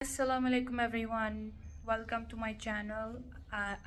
अस्सलामुअलैकुम everyone, welcome to my channel.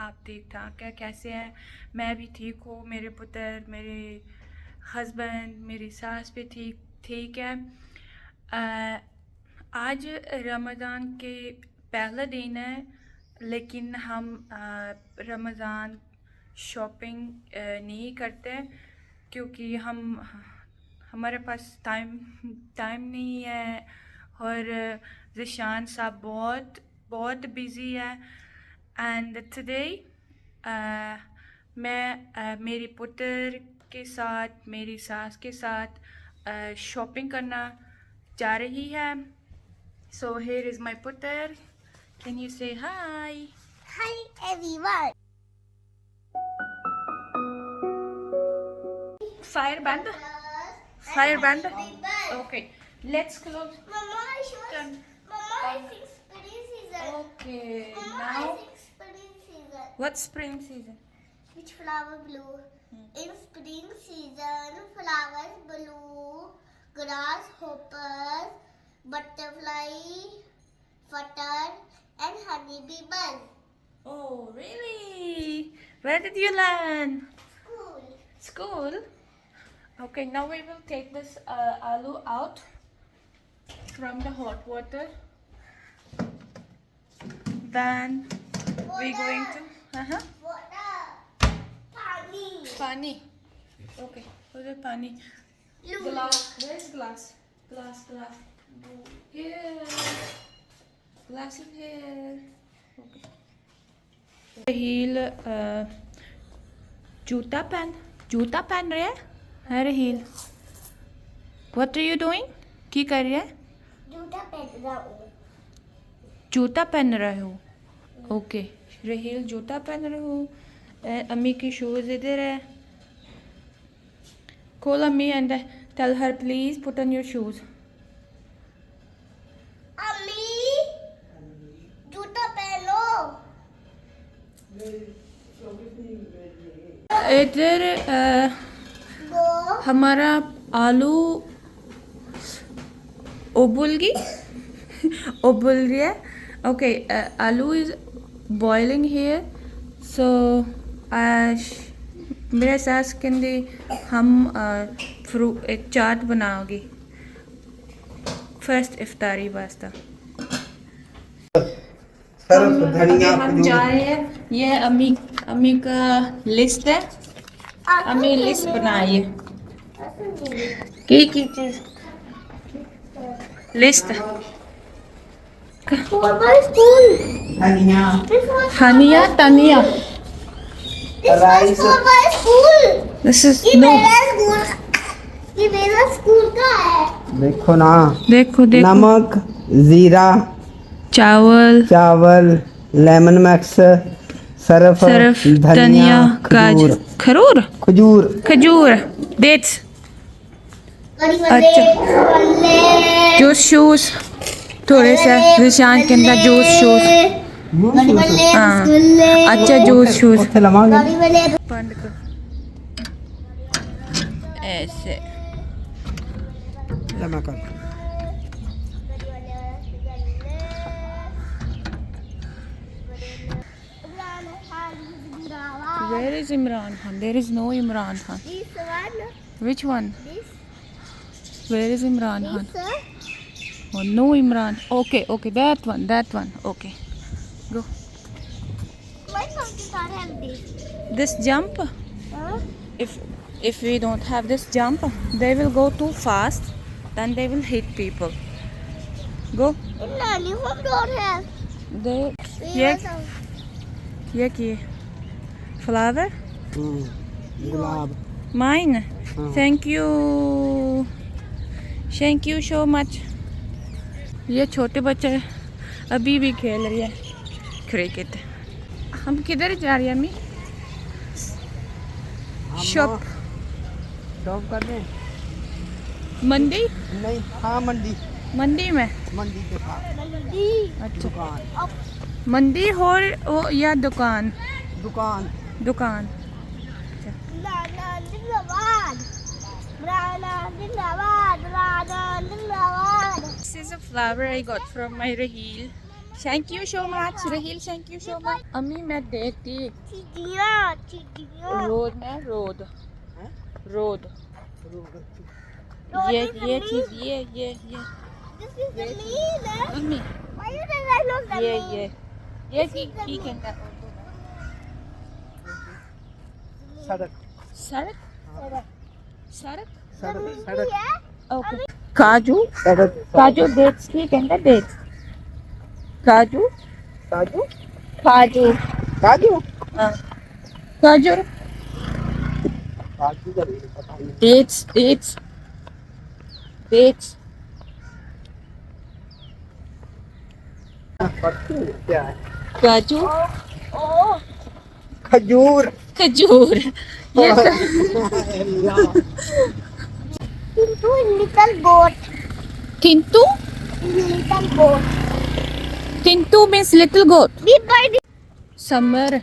आप ठीक ठाक है? कैसे हैं? मैं भी ठीक हूँ। मेरे पुत्र, मेरे हस्बैंड, मेरी सास भी ठीक ठीक है। आज रमज़ान के पहला दिन है, लेकिन हम रमज़ान शॉपिंग नहीं करते क्योंकि हमारे पास टाइम टाइम नहीं है और ज़िशान साहब बहुत बहुत बिज़ी है। एंड टुडे मैं मेरी पुत्र के साथ, मेरी सास के साथ शॉपिंग करना जा रही है। सो हियर इज़ माय पुत्र, कैन यू से हाय? Hi everyone. Fire band, fire band. Okay, let's close. Mama, I should. Mama, I think spring season. Okay, Mama, I now think spring season. what spring season? Which flower blue? In spring season, flowers blue, grasshoppers, butterfly, flutter, and honeybee buzz. Oh, really? Where did you learn? Cool. School? Okay, now we will take this aloo out from the hot water. Then we're going to Water. Pani. pani. Okay, where's the pani? Glass. Where's glass? Glass. Here. Glass in here. Okay. Heel जूता पहन रहे हैं heel. What are you doing? की कर रहे हैं? जूता पहन रहा हूँ। जूता पहन रहे हो? ओके, रहील जूता पहन रहे हो। अम्मी की शूज इधर है। कॉल अम्मी and tell her please put on your shoes. अम्मी, जूता पहनो। इधर दो। हमारा आलू उबल गया। ओके, आलू इज बॉइलिंग हियर। सो मेरे सास कहते हम एक चाट बनाओगी फर्स्ट इफ्तारी वास्ता। हम जा रहे हैं। ये अम्मी का लिस्ट है। अम्मी लिस्ट बनाई है की चीज list. School. Haniyeh Tania. School. This is ये मेरा स्कूल। ये मेरा स्कूल का है। देखो ना, देखो नमक, जीरा, चावल, लेमन मैक्स, सरफ, धनिया, खजूर, खजूर, डेट्स। अच्छा, जूस थोड़े से निशान के अंदर जूस। हाँ, अच्छा जूस बंद कर ऐसे। Where is Imran Khan? There is no Imran Khan. This one. Which one? This. Where is Imran Khan? This. Oh, no Imran. Okay, that one. Okay, go. Why don't you not have this? This jump. Huh? If we don't have this jump, they will go too fast. Then they will hit people. Go. Nani, home don't have. They. ये की flower. गुलाब। Mine. हाँ। Thank you so much. ये छोटे बच्चे अभी भी खेल रही है क्रिकेट। हम किधर जा रही है अम्मी? शॉप कर रहे हैं। मंडी? नहीं, हाँ मंडी में। मंडी के पास अच्छा, दुकान। मंडी हो या दुकान? दुकान। दुकान। This is a flower I got from my Raheel. Thank you so much, Raheel. Thank you so much. अम्मी मैं देखती रोड में रोड रोड ये चीज ये अम्मी ये ठीक है ना सड़क सड़क सड़क सड़क सड़क ओके काजू सड़क काजू डेट्स ठीक है ना डेट्स काजू काजू काजू काजू हाँ काजू काजू का नहीं पता नहीं डेट्स डेट्स डेट्स पत्ती क्या है काजू खजूर खजूर ये little goat. किंतु Little goat. किंतु means little goat Beat by the summer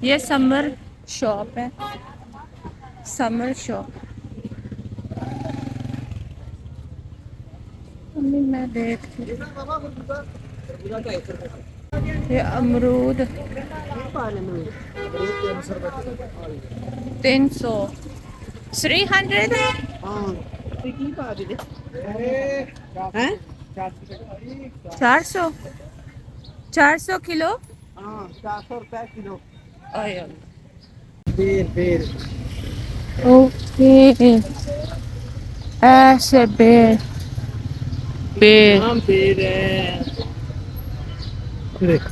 ये समर शॉप है समर शॉप मम्मी मैं देखती ये अमरूद 300 300 हाँ की पा दे हैं 400 400 किलो हाँ 400 रुपए किलो आया बेर बेर ओके ऐसे बेर बेर हाँ बेर है देख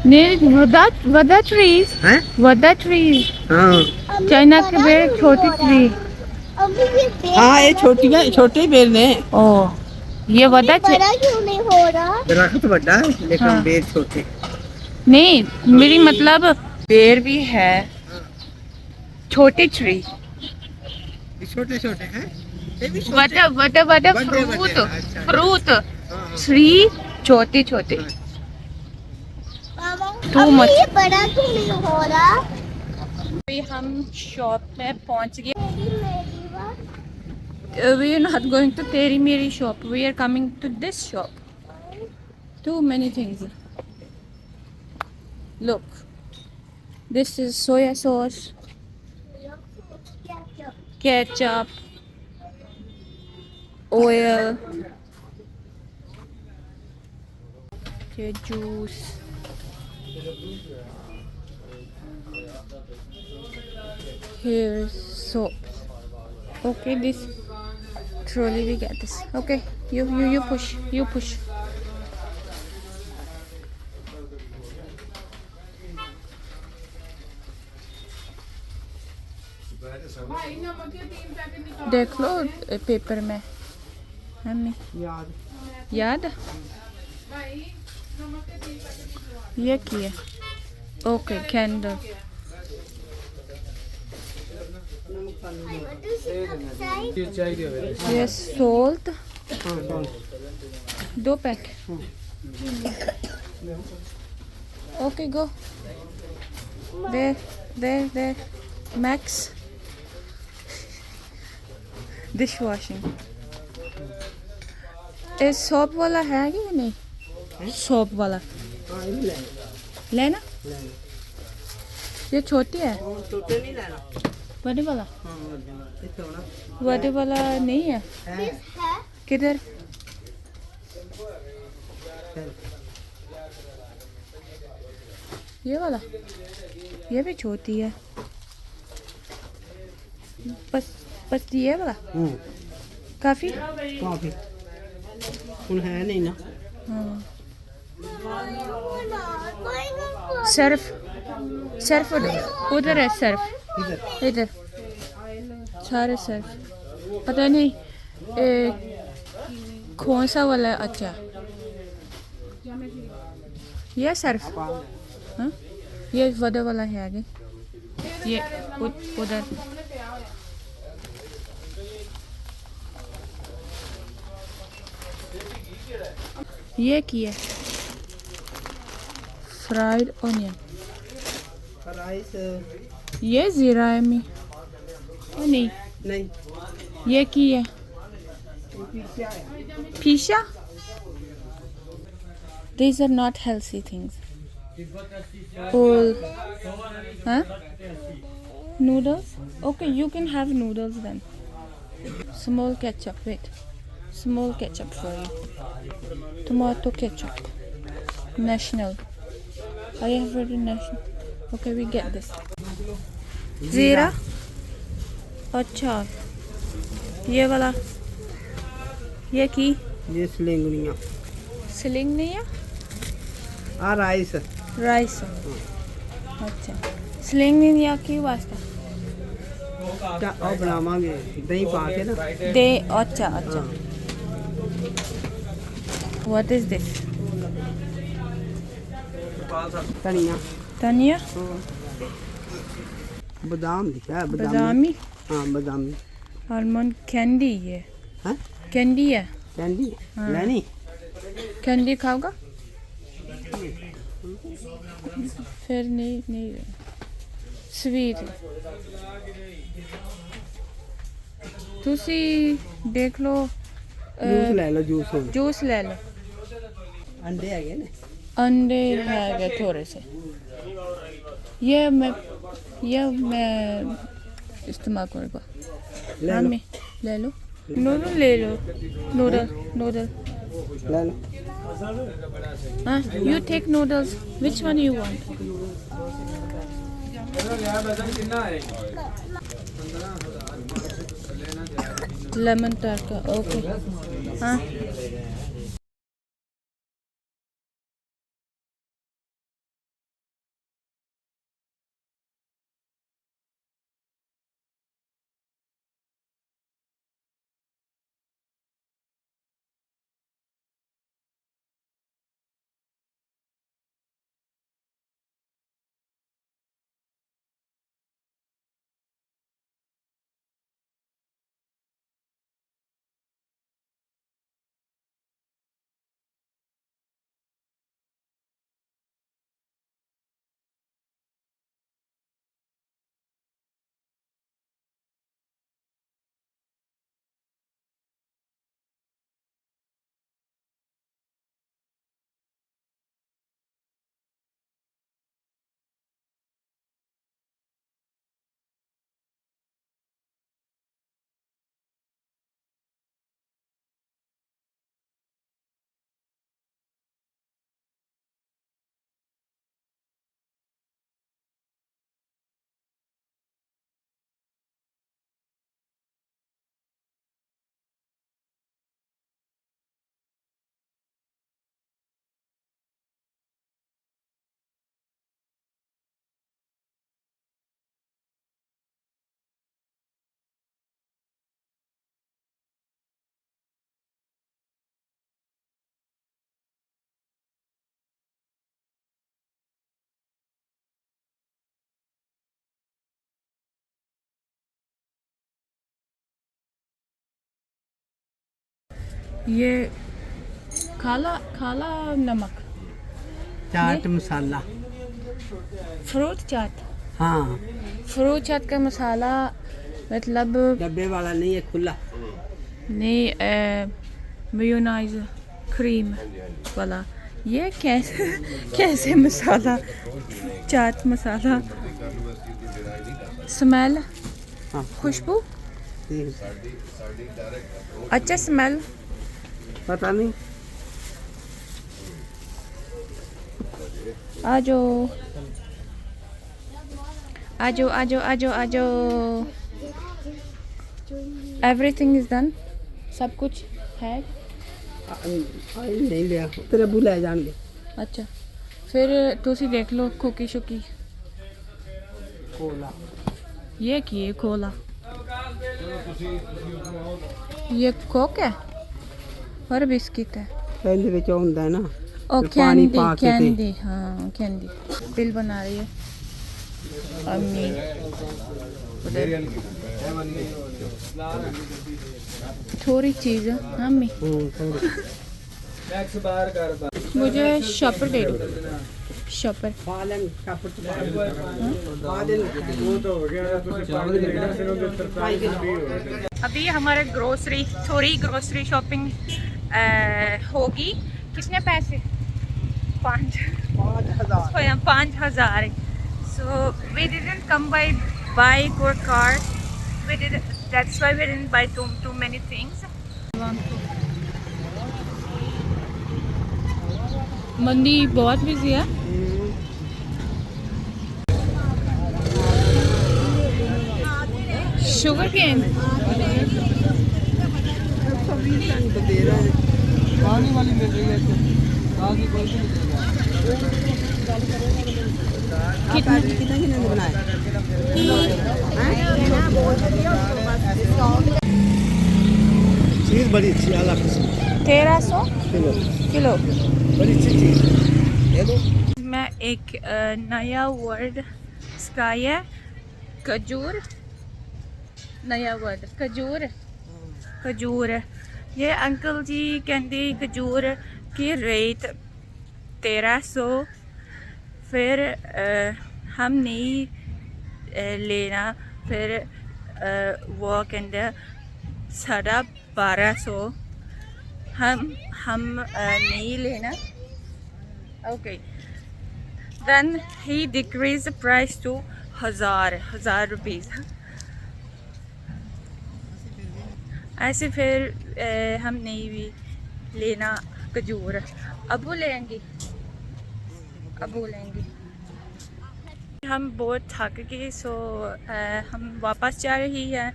what the trees हैं what the trees हाँ चाइना के बेर छोटी ट्री हाँ ये छोटे बेर ने ओ ये वदा बड़ा क्यों नहीं हो रहा? दरख्त बड़ा है लेकिन हाँ। बेर छोटे नहीं मेरी मतलब बेर भी है छोटी ट्री छोटे छोटे हैं ये भी वदा वदा वदा बड़े फ्रूट बड़े, अच्छा। फ्रूट हाँ। ट्री छोटे छोटे Too अभी much. ये बड़ा क्यों नहीं हो रहा? अभी हम शॉप में पहुंच गए we are not going to Teri Meri shop we are coming to this shop too many things look this is soya sauce ketchup oil okay, juice here's soap okay this trolley we get this okay you push देख लो paper में हमें याद ये किए okay candle ये salt 2 packet okay go there max dish washing ये soap वाला है कि नहीं सोप वाला लेना ये छोटी है छोटे नहीं लेना बड़े वाला हाँ बड़े वाला नहीं है किधर ये वाला ये भी छोटी है बस ये वाला काफी काफी उन है नहीं ना हाँ सर्फ उधर है सर्फ इधर सारे सर्फ पता नहीं कौन सा वाला है अच्छा ये सर्फ हाँ ये वडा वाला है आगे ये उधर ये किया फ्राइड ऑनियन राइस ये जीरा है मी नहीं नहीं ये की है Pisha? These are not healthy things. All, huh? Noodles? Okay, you can have noodles then. Small ketchup, wait. Small ketchup for you. Tomato ketchup. National. I have already national. Okay, we get this. Zira. अच्छा ये वाला ये की ये सिलिंगनिया sling नहीं है आ rice rice अच्छा sling नहीं है की वास्ता और बनावांगे दही पा के ना दे अच्छा अच्छा व्हाट इज दिस धनिया धनिया बादाम लिखा है बादामी हाँ बादामी आलमंड कैंडी ये हाँ कैंडी है कैंडी हाँ। लेनी कैंडी खाओगा फिर नहीं स्वीट ਤੁਸੀਂ देख लो जूस ले लो जूस जूस ले लो अंडे है ने अंडे है थोड़े से ये मैं इस्तेमाल करूँगा मम्मी ले लो नूडल ले लो नूडल ले लो हाँ you take noodles which one you want lemon tarka okay हाँ ये काला काला नमक चाट मसाला फ्रूट चाट हाँ फ्रूट चाट का मसाला मतलब डब्बे वाला नहीं है खुला नहीं मेयोनाइज क्रीम वाला ये कैसे मसाला चाट मसाला स्मेल हाँ खुशबू ठीक है। अच्छा स्मेल पता नहीं आजो आजो आजो आजो आजो एवरीथिंग इज डन सब कुछ है नहीं लिया तेरे अबू ले जाएंगे अच्छा फिर तुसी देख लो कुकी शुकी कोला ये की है कोला ये कोक है और बिस्किट है पहले ਵਿੱਚ ਹੁੰਦਾ है ना ओ फिर पानी कैंडी पा के ते- कैंडी हाँ कैंडी बिल बना रही है अम्मी उधर थोड़ी चीज़ है अम्मी थोड़ी। मुझे शॉपर दे दो शॉपर। बालन कापड़ तो बालन वो तो हो गया तो अभी हमारे ग्रोसरी थोड़ी ग्रोसरी शॉपिंग होगी। कितने पैसे? 5,000। So we didn't come by bike or car. That's why we didn't buy too many things. मंदी बहुत बिजी है। शुगर केन दे रहे हैं, पानी वाली मिल रही है तो बाकी कोई भी नहीं कितना कितना कितना बनाए चीज़ बड़ी अच्छी आला किस्म 1300 किलो। बड़ी अच्छी चीज़ दे दो। मैं एक नया वर्ड स्काई है खजूर। नया वर्ड खजूर। खजूर ये अंकल जी कहते खजूर की रेट 1300। फिर हम नहीं लेना। फिर वो कहते 1250। हम नहीं लेना। Okay. Then he decreased the price to 1000 rupees. ऐसे फिर हम नहीं भी लेना खजूर। अबू लेंगे। हम बहुत थक गए सो हम वापस जा रही हैं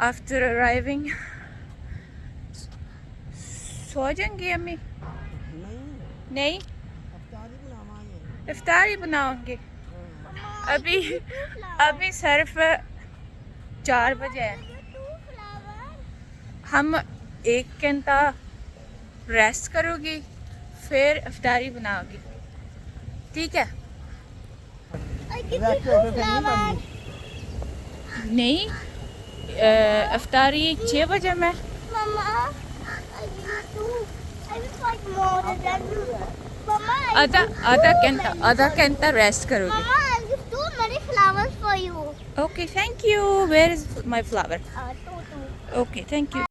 आफ्टर अराइविंग। सो जाएंगे अम्मी? नहीं इफ्तारी बनाओगे? अभी सिर्फ 4 बजे है। हम 1 घंटा रेस्ट करोगी फिर इफ्तारी बनाओगी, ठीक है? नहीं इफ्तारी 6 बजे में। आधा घंटा रेस्ट करोगी। Okay thank you. Where is my flower? Okay thank you.